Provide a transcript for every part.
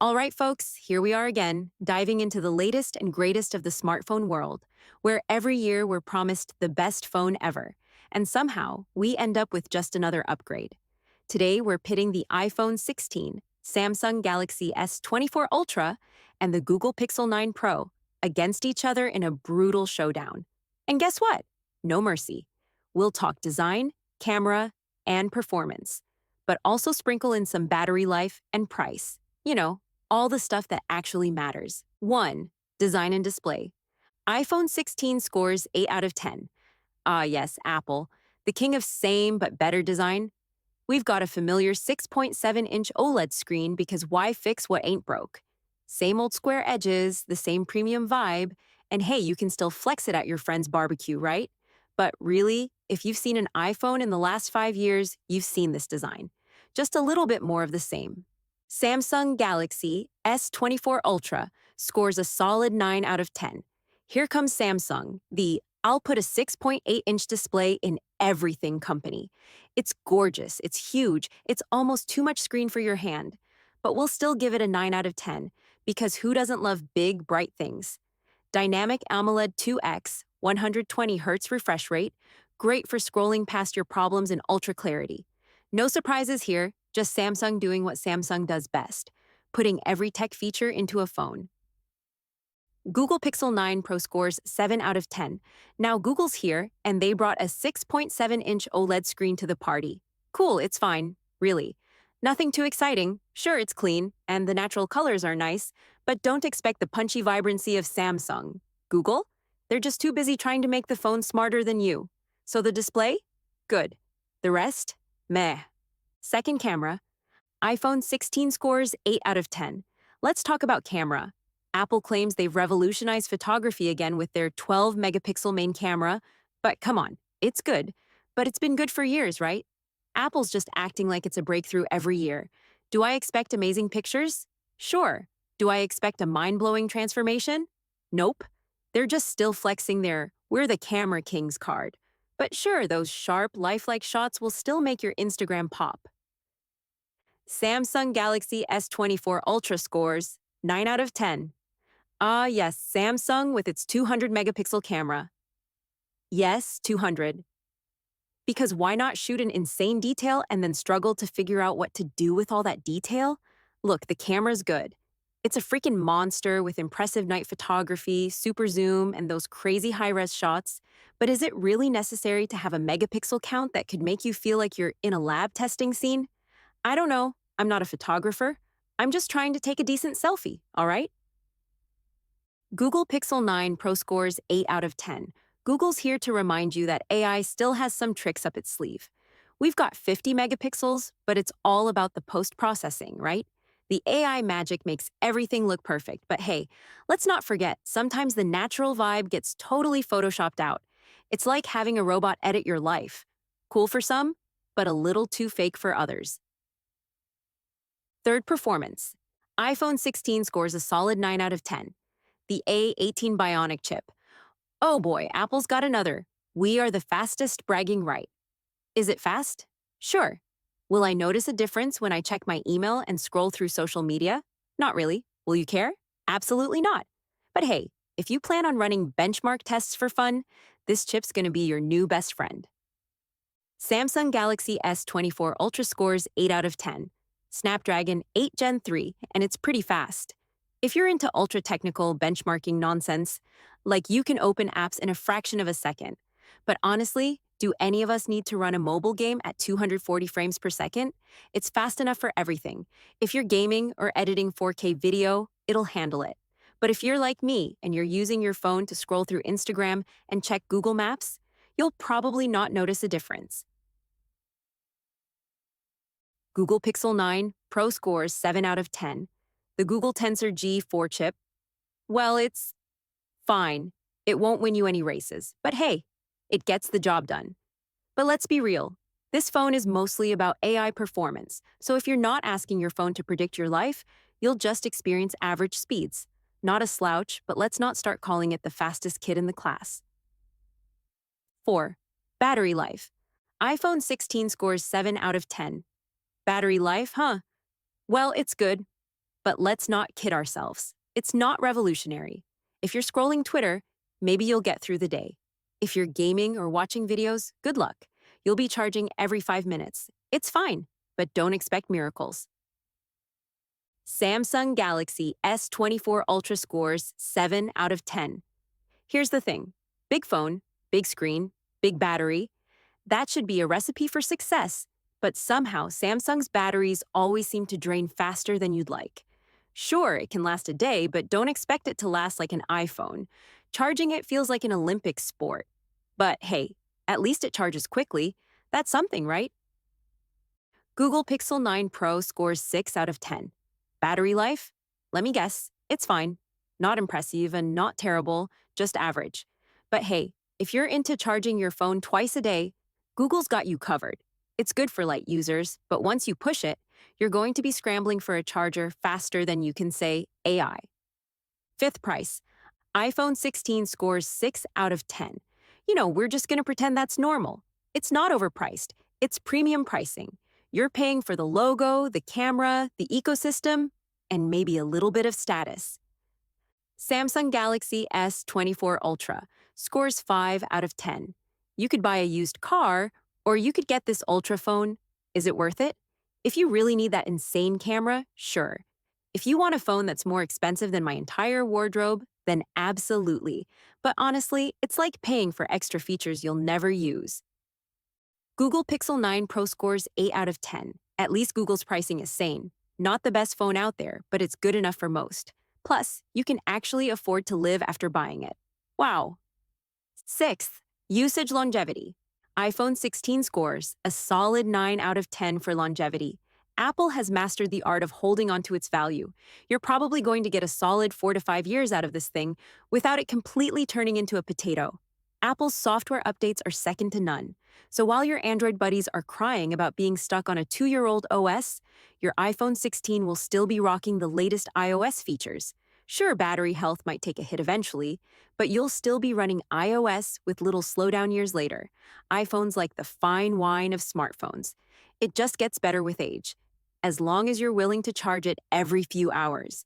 All right, folks, here we are again, diving into the latest and greatest of the smartphone world, where every year we're promised the best phone ever, and somehow we end up with just another upgrade. Today, we're pitting the iPhone 16, Samsung Galaxy S24 Ultra, and the Google Pixel 9 Pro against each other in a brutal showdown. And guess what? No mercy. We'll talk design, camera, and performance, but also sprinkle in some battery life and price. All the stuff that actually matters. 1. Design and display. iPhone 16 scores 8 out of 10. Ah, yes, Apple, the king of same but better design. We've got a familiar 6.7-inch OLED screen because why fix what ain't broke? Same old square edges, the same premium vibe, and hey, you can still flex it at your friend's barbecue, right? But really, if you've seen an iPhone in the last 5 years, you've seen this design. Just a little bit more of the same. Samsung Galaxy S24 Ultra scores a solid 9 out of 10. Here comes Samsung, the I'll put a 6.8-inch display in everything company. It's gorgeous, it's huge, it's almost too much screen for your hand. But we'll still give it a 9 out of 10, because who doesn't love big, bright things? Dynamic AMOLED 2X, 120Hz refresh rate, great for scrolling past your problems in ultra clarity. No surprises here, just Samsung doing what Samsung does best, putting every tech feature into a phone. Google Pixel 9 Pro scores 7 out of 10. Now Google's here, and they brought a 6.7-inch OLED screen to the party. Cool, it's fine, really. Nothing too exciting. Sure, it's clean, and the natural colors are nice, but don't expect the punchy vibrancy of Samsung. Google? They're just too busy trying to make the phone smarter than you. So the display? Good. The rest? Meh. Second camera. iPhone 16 scores 8 out of 10. Let's talk about camera. Apple claims they've revolutionized photography again with their 12-megapixel main camera, but come on, it's good. But it's been good for years, right? Apple's just acting like it's a breakthrough every year. Do I expect amazing pictures? Sure. Do I expect a mind-blowing transformation? Nope. They're just still flexing their "we're the camera kings" card. But sure, those sharp, lifelike shots will still make your Instagram pop. Samsung Galaxy S24 Ultra scores 9 out of 10. Ah, yes, Samsung with its 200-megapixel camera. Yes, 200. Because why not shoot an insane detail and then struggle to figure out what to do with all that detail? Look, the camera's good. It's a freaking monster with impressive night photography, super zoom, and those crazy high-res shots. But is it really necessary to have a megapixel count that could make you feel like you're in a lab testing scene? I don't know. I'm not a photographer. I'm just trying to take a decent selfie, all right? Google Pixel 9 Pro scores 8 out of 10. Google's here to remind you that AI still has some tricks up its sleeve. We've got 50 megapixels, but it's all about the post-processing, right? The AI magic makes everything look perfect, but hey, let's not forget, sometimes the natural vibe gets totally photoshopped out. It's like having a robot edit your life. Cool for some, but a little too fake for others. Third, performance. iPhone 16 scores a solid 9 out of 10. The A18 Bionic chip. Oh boy, Apple's got another. We are the fastest, bragging right. Is it fast? Sure. Will I notice a difference when I check my email and scroll through social media? Not really. Will you care? Absolutely not. But hey, if you plan on running benchmark tests for fun, this chip's gonna be your new best friend. Samsung Galaxy S24 Ultra scores 8 out of 10. Snapdragon 8 Gen 3, and it's pretty fast. If you're into ultra-technical benchmarking nonsense, like you can open apps in a fraction of a second. But honestly, do any of us need to run a mobile game at 240 frames per second? It's fast enough for everything. If you're gaming or editing 4K video, it'll handle it. But if you're like me and you're using your phone to scroll through Instagram and check Google Maps, you'll probably not notice a difference. Google Pixel 9 Pro scores 7 out of 10. The Google Tensor G4 chip, well, it's fine. It won't win you any races, but hey, it gets the job done. But let's be real. This phone is mostly about AI performance, so if you're not asking your phone to predict your life, you'll just experience average speeds. Not a slouch, but let's not start calling it the fastest kid in the class. 4. Battery life. iPhone 16 scores 7 out of 10. Battery life, huh? Well, it's good, But let's not kid ourselves. It's not revolutionary. If you're scrolling Twitter, maybe you'll get through the day. If you're gaming or watching videos, good luck. You'll be charging every 5 minutes. It's fine, but don't expect miracles. Samsung Galaxy S24 Ultra scores 7 out of 10. Here's the thing. Big phone, big screen, big battery. That should be a recipe for success. But somehow, Samsung's batteries always seem to drain faster than you'd like. Sure, it can last a day, but don't expect it to last like an iPhone. Charging it feels like an Olympic sport. But hey, at least it charges quickly. That's something, right? Google Pixel 9 Pro scores 6 out of 10. Battery life? Let me guess, it's fine. Not impressive and not terrible, just average. But hey, if you're into charging your phone twice a day, Google's got you covered. It's good for light users, but once you push it, you're going to be scrambling for a charger faster than you can say AI. Fifth price, iPhone 16 scores 6 out of 10. We're just going to pretend that's normal. It's not overpriced, it's premium pricing. You're paying for the logo, the camera, the ecosystem, and maybe a little bit of status. Samsung Galaxy S24 Ultra scores 5 out of 10. You could buy a used car, or you could get this Ultra phone. Is it worth it? If you really need that insane camera, sure. If you want a phone that's more expensive than my entire wardrobe, then absolutely. But honestly, it's like paying for extra features you'll never use. Google Pixel 9 Pro scores 8 out of 10. At least Google's pricing is sane. Not the best phone out there, but it's good enough for most. Plus, you can actually afford to live after buying it. Wow. Sixth, usage longevity. iPhone 16 scores a solid 9 out of 10 for longevity. Apple has mastered the art of holding onto its value. You're probably going to get a solid 4 to 5 years out of this thing without it completely turning into a potato. Apple's software updates are second to none. So while your Android buddies are crying about being stuck on a 2-year-old OS, your iPhone 16 will still be rocking the latest iOS features. Sure, battery health might take a hit eventually, but you'll still be running iOS with little slowdown years later. iPhone's like the fine wine of smartphones. It just gets better with age, as long as you're willing to charge it every few hours.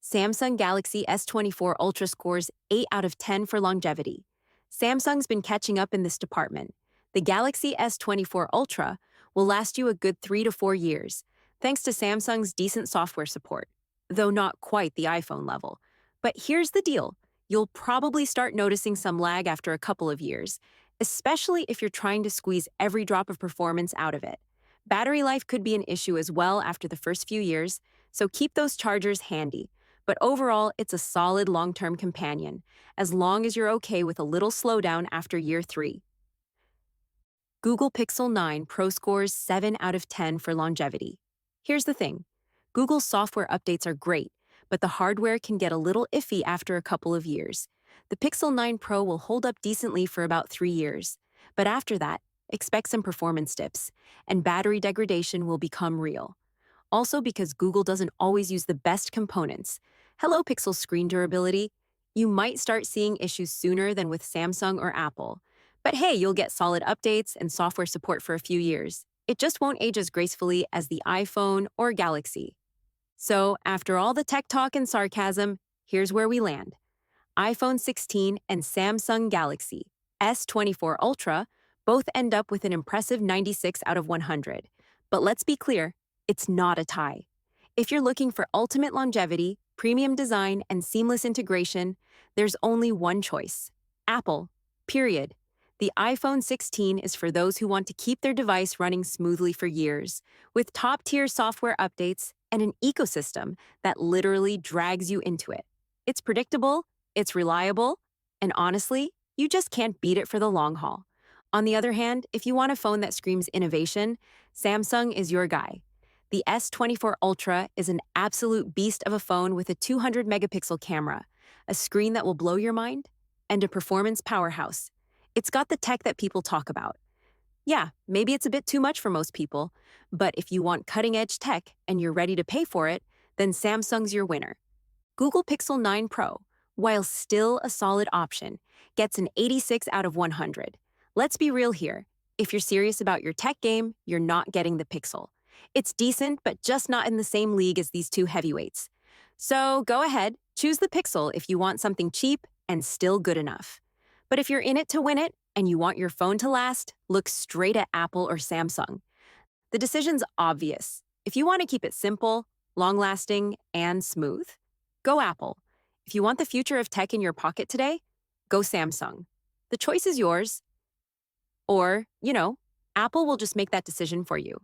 Samsung Galaxy S24 Ultra scores 8 out of 10 for longevity. Samsung's been catching up in this department. The Galaxy S24 Ultra will last you a good 3 to 4 years, thanks to Samsung's decent software support, though not quite the iPhone level. But here's the deal. You'll probably start noticing some lag after a couple of years, especially if you're trying to squeeze every drop of performance out of it. Battery life could be an issue as well after the first few years, so keep those chargers handy. But overall, it's a solid long-term companion, as long as you're okay with a little slowdown after year 3. Google Pixel 9 Pro scores 7 out of 10 for longevity. Here's the thing. Google's software updates are great, but the hardware can get a little iffy after a couple of years. The Pixel 9 Pro will hold up decently for about 3 years, but after that, expect some performance dips, and battery degradation will become real. Also because Google doesn't always use the best components. Hello Pixel screen durability. You might start seeing issues sooner than with Samsung or Apple. But hey, you'll get solid updates and software support for a few years. It just won't age as gracefully as the iPhone or Galaxy. So, after all the tech talk and sarcasm, here's where we land. iPhone 16 and Samsung Galaxy S24 Ultra both end up with an impressive 96 out of 100. But let's be clear, it's not a tie. If you're looking for ultimate longevity, premium design, and seamless integration, there's only one choice. Apple. Period. The iPhone 16 is for those who want to keep their device running smoothly for years, with top-tier software updates and an ecosystem that literally drags you into it. It's predictable, it's reliable, and honestly, you just can't beat it for the long haul. On the other hand, if you want a phone that screams innovation, Samsung is your guy. The S24 Ultra is an absolute beast of a phone with a 200 megapixel camera, a screen that will blow your mind, and a performance powerhouse. It's got the tech that people talk about. Yeah, maybe it's a bit too much for most people, but if you want cutting-edge tech and you're ready to pay for it, then Samsung's your winner. Google Pixel 9 Pro, while still a solid option, gets an 86 out of 100. Let's be real here. If you're serious about your tech game, you're not getting the Pixel. It's decent, but just not in the same league as these two heavyweights. So go ahead, choose the Pixel if you want something cheap and still good enough. But if you're in it to win it and you want your phone to last, look straight at Apple or Samsung. The decision's obvious. If you want to keep it simple, long-lasting, and smooth, go Apple. If you want the future of tech in your pocket today, go Samsung. The choice is yours. Or, Apple will just make that decision for you.